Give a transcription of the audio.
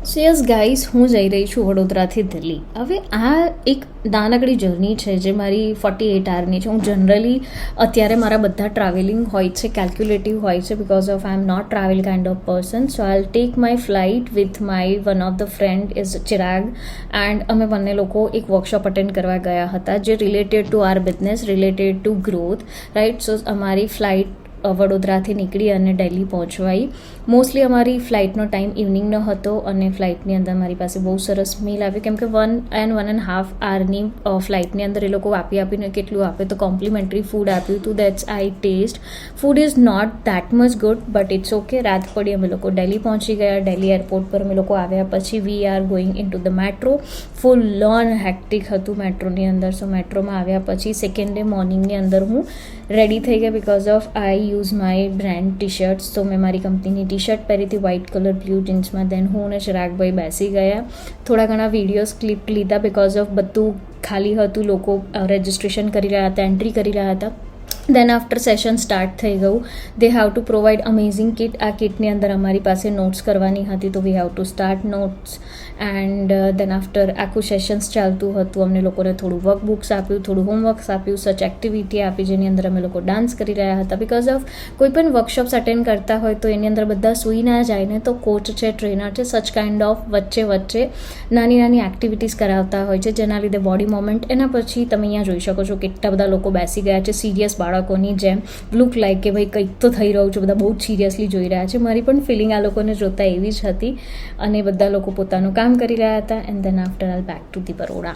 સો yes guys, હું જઈ રહી છું વડોદરાથી દિલ્હી. હવે આ એક નાનકડી જર્ની છે જે મારી 48 આવરની છે. હું જનરલી અત્યારે મારા બધા ટ્રાવેલિંગ હોય છે કેલ્ક્યુલેટિવ હોય છે because of I am not travel kind of person. So I take my flight with my one of the friend is Chirag, and અમે બંને લોકો એક વર્કશોપ અટેન્ડ કરવા ગયા હતા જે related to our business, related to growth, right. So અમારી flight વડોદરાથી નીકળી અને દિલ્હી પહોંચવાઈ. મોસ્ટલી અમારી ફ્લાઇટનો ટાઈમ ઇવનિંગનો હતો અને ફ્લાઇટની અંદર મારી પાસે બહુ સરસ મીલ આવ્યું કેમ કે 1.5 આવરની ફ્લાઇટની અંદર એ લોકો આપીને કેટલું આપે તો કોમ્પ્લિમેન્ટરી ફૂડ આપ્યું હતું. That's I taste. Food is not that much good but it's okay. રાત પડી અમે લોકો દિલ્હી પહોંચી ગયા. દિલ્હી એરપોર્ટ પર અમે લોકો આવ્યા પછી we are going in to the metro. Full loan hectic હતું મેટ્રોની અંદર. સો મેટ્રોમાં આવ્યા પછી સેકન્ડ ડે મોર્નિંગની અંદર હું રેડી થઈ ગયા because of I use my brand T shirts. તો મેં મારી કંપનીની ટી શર્ટ પહેરી હતી વ્હાઇટ કલર બ્લુ જીન્સમાં. દેન હું અને ચિરાગભાઈ બેસી ગયા. થોડા ઘણા વિડીયોઝ ક્લિપ લીધા બિકોઝ ઓફ બધું ખાલી હતું, લોકો રજિસ્ટ્રેશન કરી રહ્યા હતા, એન્ટ્રી કરી રહ્યા હતા. દેન આફ્ટર સેશન સ્ટાર્ટ થઈ ગયું. They have to provide amazing kit. આ કિટની અંદર અમારી પાસે નોટ્સ કરવાની હતી તો we have to start notes. And then after આખું સેશન્સ ચાલતું હતું. અમને લોકોને થોડું વર્કબુક્સ આપ્યું, થોડું હોમવર્ક્સ આપ્યું, સચ એક્ટિવિટી આપી જેની અંદર અમે લોકો ડાન્સ કરી રહ્યા હતા. બિકોઝ ઓફ કોઈ પણ વર્કશોપ્સ અટેન્ડ કરતા હોય તો એની અંદર બધા સૂઈ ના જાય ને, તો કોચ છે, ટ્રેનર છે, સચ કાઇન્ડ ઓફ વચ્ચે નાની નાની એક્ટિવિટીઝ કરાવતા હોય છે જેના લીધે બોડી મોમેન્ટ. એના પછી તમે અહીંયા જોઈ શકો છો કેટલા બધા લોકો બેસી ગયા છે સિરિયસ બાળકોની જેમ. લુક લાઈક કે ભાઈ કંઈક તો થઈ રહ્યું છે, બધા બહુ જ સિરિયસલી જોઈ રહ્યા છે. મારી પણ ફિલિંગ આ લોકોને જોતા એવી જ હતી અને બધા લોકો પોતાનું કામ કરી રહ્યા હતા. એન્ડ દેન આફ્ટર આલ બેક ટુ ધી બરોડા.